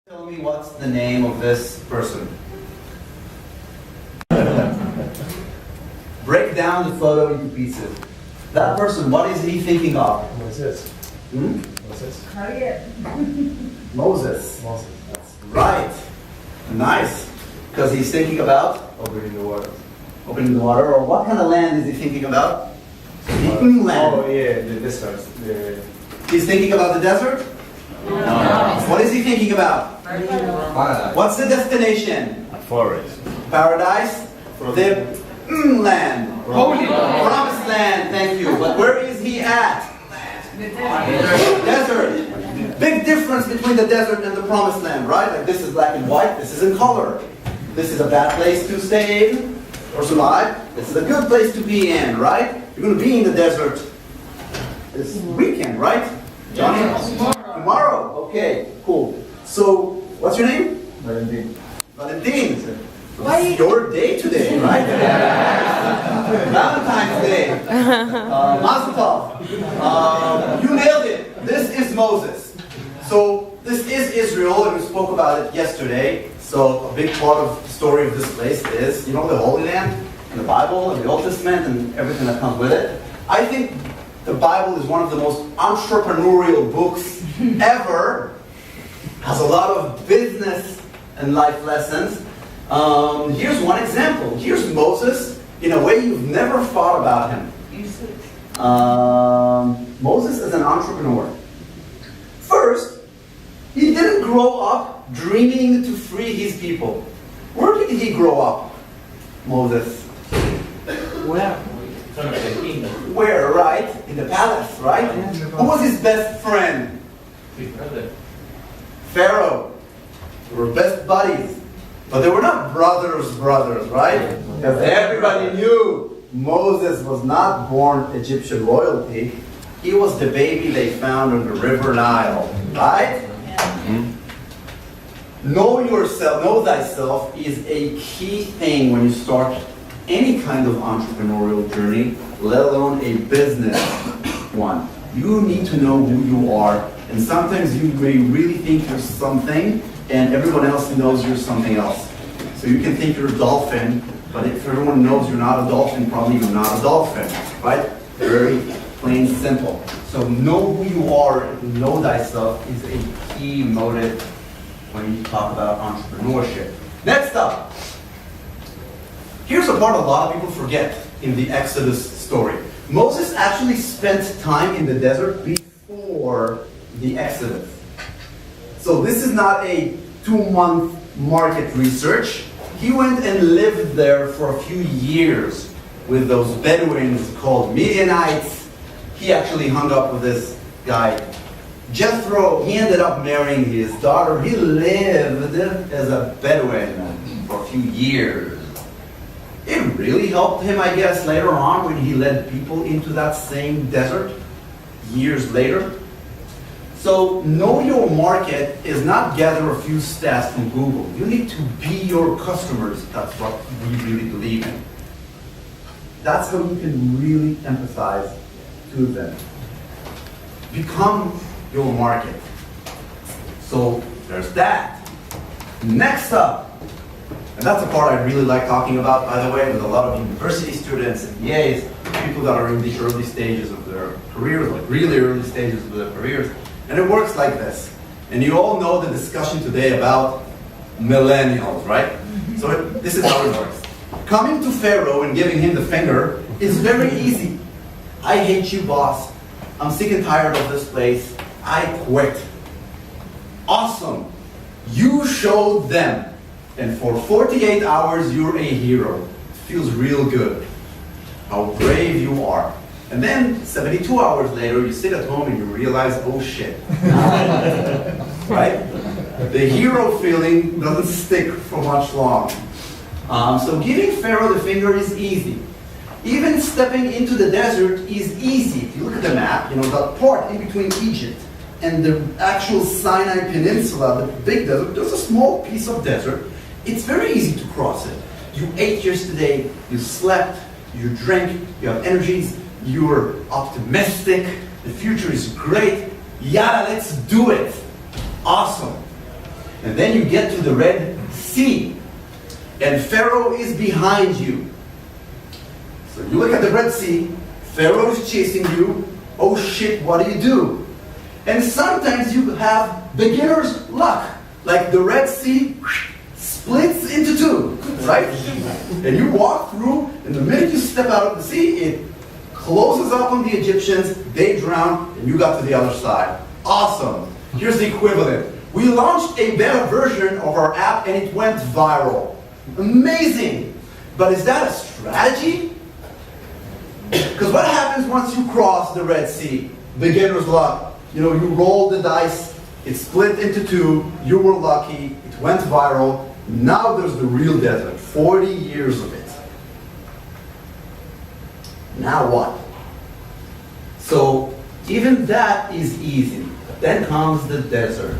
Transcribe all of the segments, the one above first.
Tell me what's the name of this person. Break down the photo into pieces. That person, what is he thinking of? Moses. Moses. Moses. Moses. Moses. That's right. Nice. Because he's thinking about Opening the water. opening the water. Or what kind of land is he thinking about? Speaking land. Oh yeah, the desert. He's thinking about the desert? No. What is he thinking about? Paradise. What's the destination? A forest. Paradise? The land. Holy. Promised land, thank you. But where is he at? Desert. Big difference between the desert and the promised land, right? Like this is black and white, this is in color. This is a bad place to stay in or survive. This is a good place to be in, right? You're going to be in the desert this weekend, right? Johnny? Tomorrow. Okay, cool. So, what's your name? Valentin. Valentin. It's your day today, right? Valentine's Day. Mazel tov. You nailed it. This is Moses. So this is Israel, and we spoke about it yesterday. So a big part of the story of this place is, the Holy Land, and the Bible, and the Old Testament, and everything that comes with it. I think the Bible is one of the most entrepreneurial books ever. Has a lot of business and life lessons. Here's one example. Here's Moses in a way you've never thought about him. Moses is an entrepreneur. First, he didn't grow up dreaming to free his people. Where did he grow up, Moses? Where? Where, right? In the palace, right? Who was his best friend? His brother. Pharaoh. They were best buddies. But they were not brothers, right? Because everybody knew Moses was not born Egyptian royalty. He was the baby they found on the river Nile, right? Know yourself, know thyself is a key thing when you start any kind of entrepreneurial journey, let alone a business one. You need to know who you are. And sometimes you may really think you're something, and everyone else knows you're something else. So you can think you're a dolphin, but if everyone knows you're not a dolphin, probably you're not a dolphin, right? Very plain simple. So know who you are, know thyself is a key motive when you talk about entrepreneurship. Next up, here's a part a lot of people forget in the Exodus story. Moses actually spent time in the desert before the Exodus. So this is not a 2-month market research. He went and lived there for a few years with those Bedouins called Midianites. He actually hung up with this guy, Jethro. He ended up marrying his daughter. He lived as a Bedouin for a few years. It really helped him, I guess, later on when he led people into that same desert years later. So know your market is not gather a few stats from Google. You need to be your customers. That's what we really believe in. That's how you can really empathize to them. Become your market. So there's that. Next up, and that's a part I really like talking about, by the way, with a lot of university students and EAs, people that are in the early stages of their careers, like really early stages of their careers. And it works like this. And you all know the discussion today about millennials, right? So this is how it works. Coming to Pharaoh and giving him the finger is very easy. I hate you, boss. I'm sick and tired of this place. I quit. Awesome. You showed them. And for 48 hours, you're a hero. It feels real good. How brave you are. And then 72 hours later, you sit at home and you realize, oh shit. Right? The hero feeling doesn't stick for much long. So giving Pharaoh the finger is easy. Even stepping into the desert is easy. If you look at the map, that part in between Egypt and the actual Sinai Peninsula, the big desert, there's a small piece of desert. It's very easy to cross it. You ate yesterday, you slept, you drank, you have energies, you're optimistic, the future is great. Yada, let's do it. Awesome. And then you get to the Red Sea, and Pharaoh is behind you. So you look at the Red Sea, Pharaoh is chasing you. Oh shit, what do you do? And sometimes you have beginner's luck. Like the Red Sea splits into two, right? And you walk through, and the minute you step out of the sea, it closes up on the Egyptians, they drown, and you got to the other side. Awesome. Here's the equivalent. We launched a beta version of our app, and it went viral. Amazing. But is that a strategy? Because what happens once you cross the Red Sea? Beginner's luck. You know, you roll the dice, it split into two, you were lucky, it went viral. Now there's the real desert, 40 years of it. Now what? So even that is easy. Then comes the desert.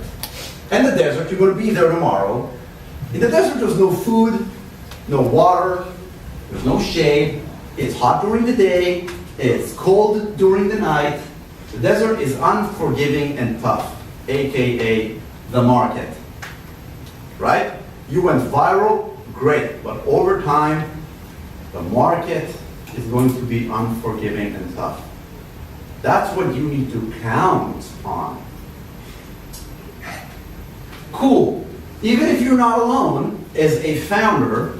And the desert, you're going to be there tomorrow. In the desert there's no food, no water, there's no shade. It's hot during the day, it's cold during the night. The desert is unforgiving and tough, aka the market. Right? You went viral, great, but over time, the market is going to be unforgiving and tough. That's what you need to count on. Cool. Even if you're not alone, as a founder,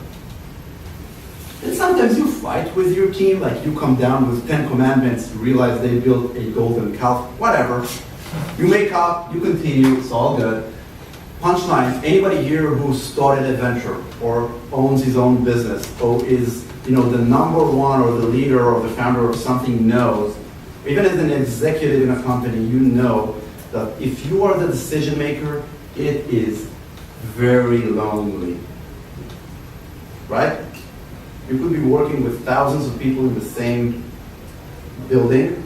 and sometimes you fight with your team, like you come down with 10 commandments, you realize they built a golden calf, whatever. You make up, you continue, it's all good. Punchline, anybody here who started a venture or owns his own business or is, the number one or the leader or the founder of something knows, even as an executive in a company, you know that if you are the decision maker, it is very lonely. Right? You could be working with thousands of people in the same building,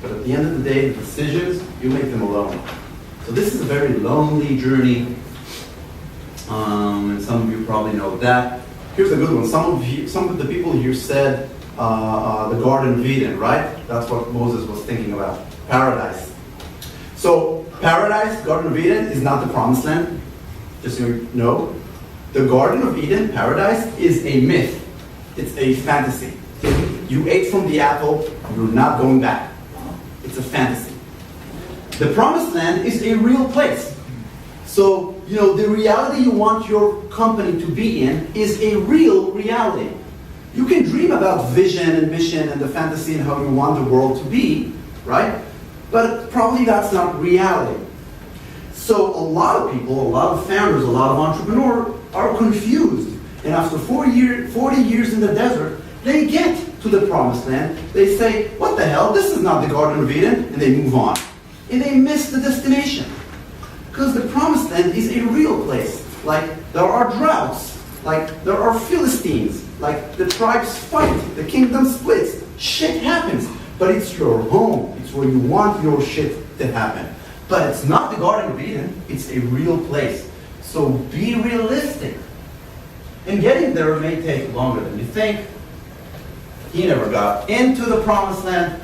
but at the end of the day, the decisions, you make them alone. So this is a very lonely journey, and some of you probably know that. Here's a good one. Some of the people here said the Garden of Eden, right? That's what Moses was thinking about, paradise. So paradise, Garden of Eden, is not the promised land, just so you know. The Garden of Eden, paradise, is a myth. It's a fantasy. You ate from the apple, you're not going back. It's a fantasy. The promised land is a real place. So, the reality you want your company to be in is a real reality. You can dream about vision and mission and the fantasy and how you want the world to be, right? But probably that's not reality. So a lot of people, a lot of founders, a lot of entrepreneurs are confused. And after 40 years in the desert, they get to the promised land. They say, what the hell, this is not the Garden of Eden, and they move on. And they miss the destination. Because the promised land is a real place. Like, there are droughts. Like, there are Philistines. Like, the tribes fight. The kingdom splits. Shit happens. But it's your home. It's where you want your shit to happen. But it's not the Garden of Eden. It's a real place. So be realistic. And getting there may take longer than you think. He never got into the promised land.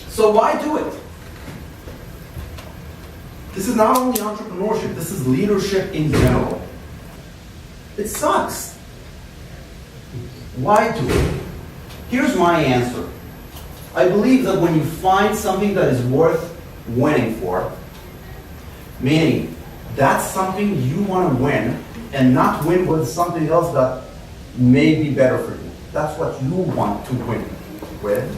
So why do it? This is not only entrepreneurship, this is leadership in general. It sucks. Why do it? Here's my answer. I believe that when you find something that is worth winning for, meaning that's something you want to win, and not win with something else that may be better for you. That's what you want to win with.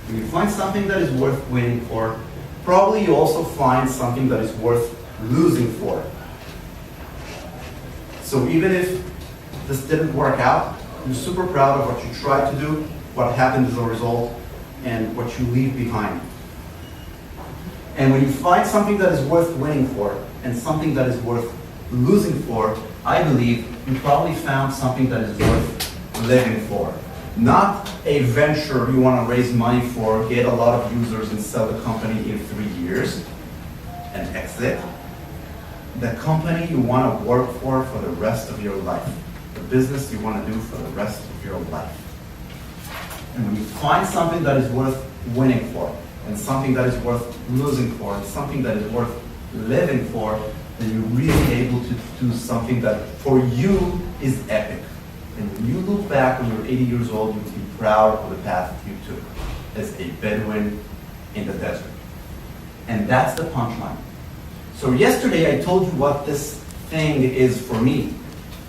When you find something that is worth winning for, probably you also find something that is worth losing for. So even if this didn't work out, you're super proud of what you tried to do, what happened as a result, and what you leave behind. And when you find something that is worth winning for, and something that is worth losing for, I believe you probably found something that is worth living for. Not a venture you want to raise money for, get a lot of users and sell the company in 3 years and exit. The company you want to work for the rest of your life. The business you want to do for the rest of your life. And when you find something that is worth winning for, and something that is worth losing for, and something that is worth living for, then you're really able to do something that for you is epic. And when you look back when you're 80 years old, you'll be proud of the path you took as a Bedouin in the desert. And that's the punchline. So yesterday I told you what this thing is for me.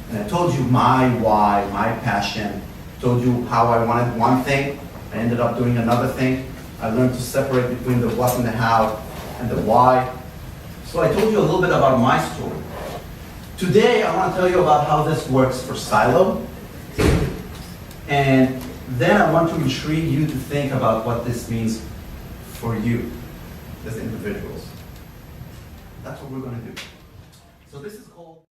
And I told you my why, my passion. Told you how I wanted one thing. I ended up doing another thing. I learned to separate between the what and the how and the why. So I told you a little bit about my story. Today I want to tell you about how this works for Silo. And then I want to intrigue you to think about what this means for you as individuals. That's what we're going to do. So this is